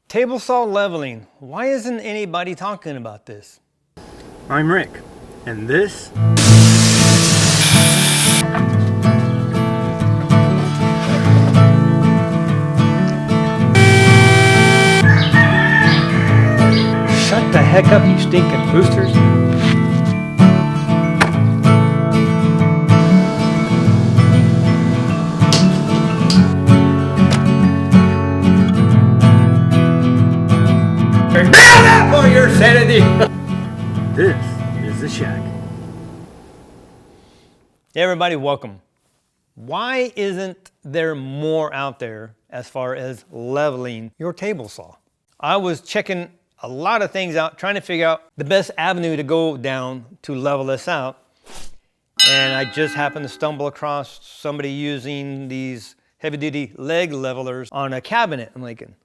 Table saw leveling. Why isn't anybody talking about this? I'm Rick, and this Shut the heck up, you stinking boosters. Now for your sanity. this is the shack. Hey everybody, welcome. Why isn't there more out there as far as leveling your table saw? I was checking a lot of things out, trying to figure out the best avenue to go down to level this out. And I just happened to stumble across somebody using these heavy-duty leg levelers on a cabinet. I'm thinking,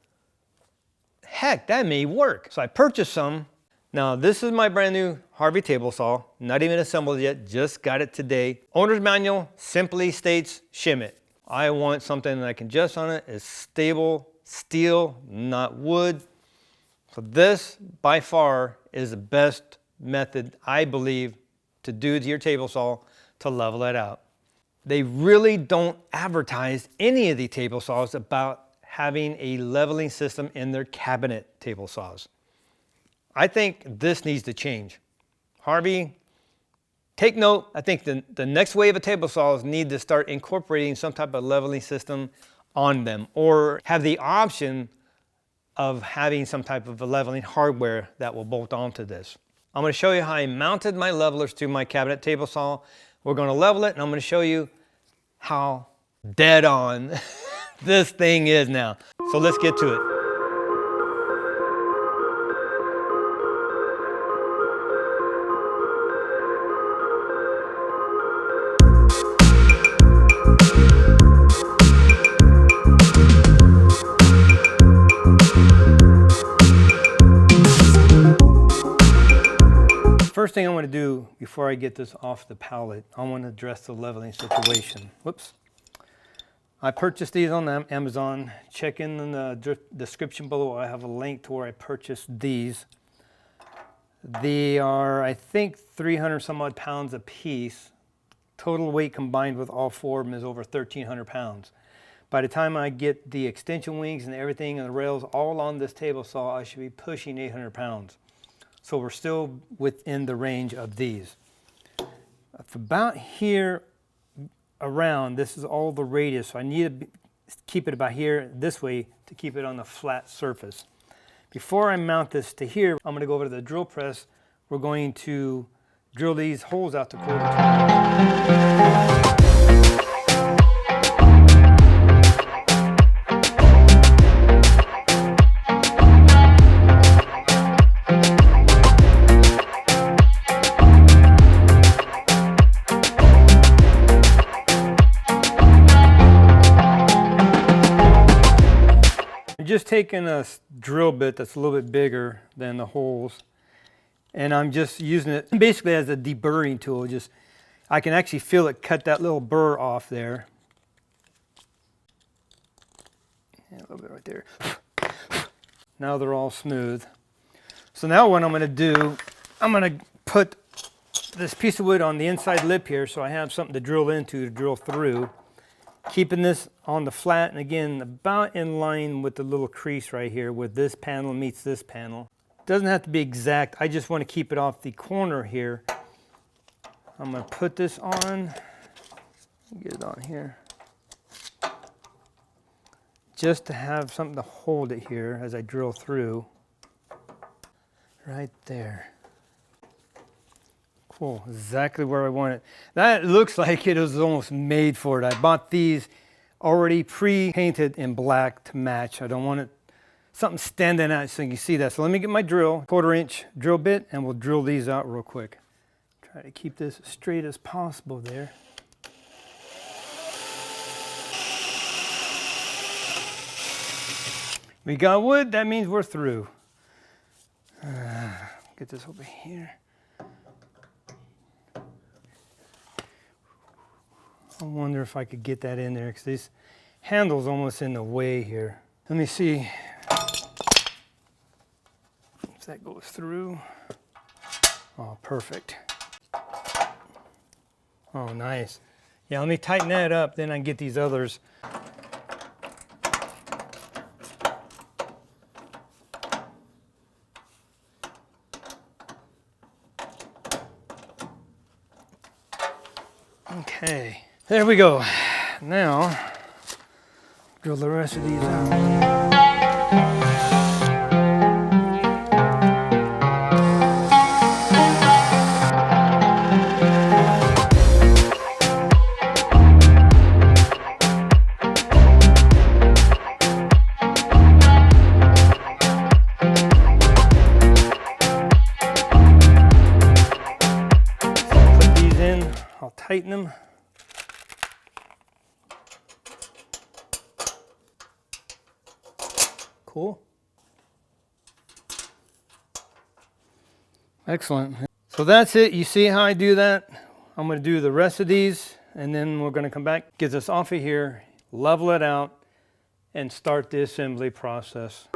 heck, that may work. So I purchased some. Now this is my brand new Harvey table saw, not even assembled yet, just got it today. Owner's manual simply states, shim it. I want something that I can adjust on it. It's stable steel, not wood. So this, by far, is the best method, I believe, to do to your table saw to level it out. They really don't advertise any of the table saws about having a leveling system in their cabinet table saws. I think this needs to change. Harvey, take note. I think the next wave of table saws need to start incorporating some type of leveling system on them, or have the option of having some type of a leveling hardware that will bolt onto this. I'm going to show you how I mounted my levelers to my cabinet table saw. We're going to level it, and I'm going to show you how dead on this thing is now. So let's get to it. First thing I want to do before I get this off the pallet, I want to address the leveling situation. Whoops. I purchased these on Amazon. Check in the description below. I have a link to where I purchased these. They are, I think, 300 some odd pounds a piece. Total weight combined with all four of them is over 1,300 pounds. By the time I get the extension wings and everything and the rails all on this table saw, I should be pushing 800 pounds. So we're still within the range of these. About here around, this is all the radius, so I need to keep it about here this way to keep it on the flat surface. Before I mount this to here, I'm going to go over to the drill press. We're going to drill these holes out to 1/4. Just taking a drill bit that's a little bit bigger than the holes, and I'm just using it basically as a deburring tool. I can actually feel it cut that little burr off there. Yeah, a little bit right there. Now they're all smooth. So now what I'm going to do, I'm going to put this piece of wood on the inside lip here so I have something to drill into, to drill through. Keeping this on the flat, and again, about in line with the little crease right here where this panel meets this panel. Doesn't have to be exact, I just want to keep it off the corner here. I'm going to put this on, get it on here, just to have something to hold it here as I drill through. Right there. Cool, exactly where I want it. That looks like it was almost made for it. I bought these already pre-painted in black to match. I don't want it something standing out so you can see that. So let me get my drill, 1/4 inch drill bit, and we'll drill these out real quick. Try to keep this as straight as possible there. We got wood, that means we're through. Get this over here. I wonder if I could get that in there because this handle's almost in the way here. Let me see. if that goes through. Oh, perfect. Oh, nice. Yeah, let me tighten that up, then I can get these others. Okay, there we go. Now, drill the rest of these out. Put these in, I'll tighten them. Cool. Excellent. So that's it. You see how I do that? I'm going to do the rest of these, and then we're going to come back, get this off of here, level it out, and start the assembly process.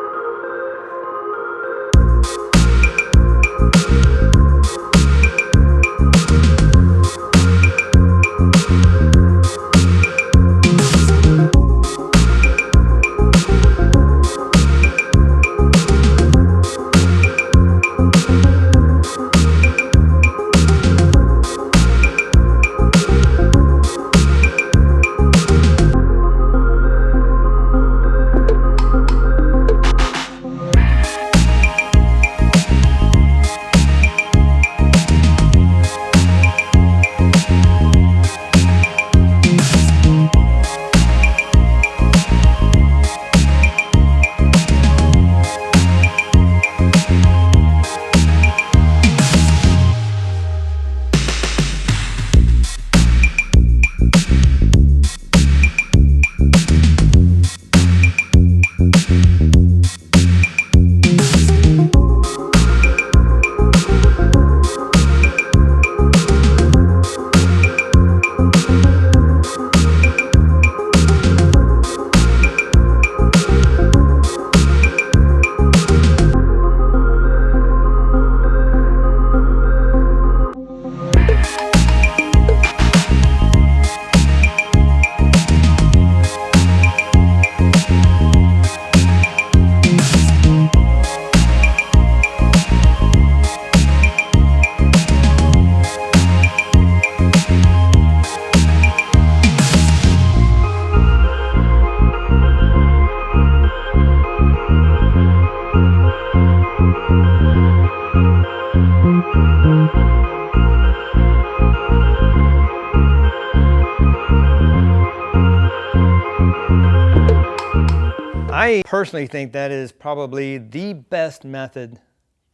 I personally think that is probably the best method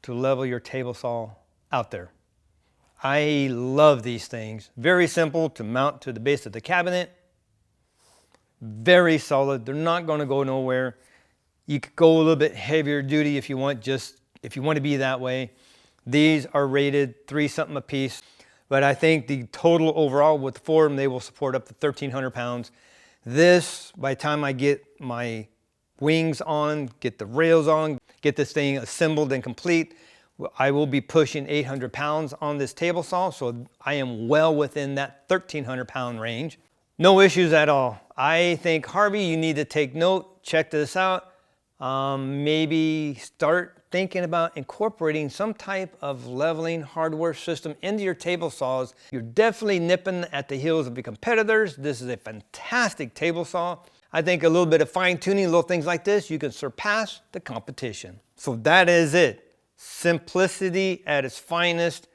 to level your table saw out there. I love these things. Very simple to mount to the base of the cabinet. Very solid. They're not going to go nowhere. You could go a little bit heavier duty if you want, just if you want to be that way. These are rated 3 something a piece, but I think the total overall with 4 of them, they will support up to 1,300 pounds. This, by the time I get my wings on, get the rails on, get this thing assembled and complete, I will be pushing 800 pounds on this table saw, so I am well within that 1,300 pound range. No issues at all. I think, Harvey, you need to take note, check this out. Maybe start thinking about incorporating some type of leveling hardware system into your table saws. You're definitely nipping at the heels of your competitors. This is a fantastic table saw. I think a little bit of fine tuning, little things like this, you can surpass the competition. So that is it. Simplicity at its finest.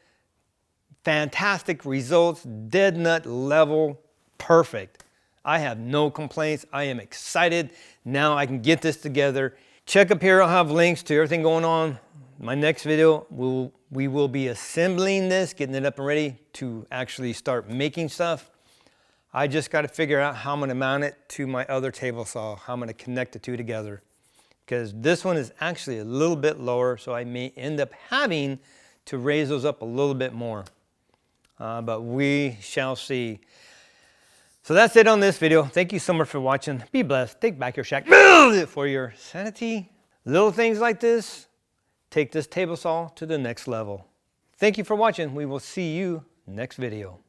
Fantastic results, dead nut level, perfect. I have no complaints. I am excited. Now I can get this together. Check up here, I'll have links to everything going on. My next video, we will be assembling this, getting it up and ready to actually start making stuff. I just got to figure out how I'm going to mount it to my other table saw, how I'm going to connect the two together. Because this one is actually a little bit lower, so I may end up having to raise those up a little bit more. But we shall see. So that's it on this video. Thank you so much for watching. Be blessed. Take back your shack. Build it for your sanity. Little things like this take this table saw to the next level. Thank you for watching. We will see you next video.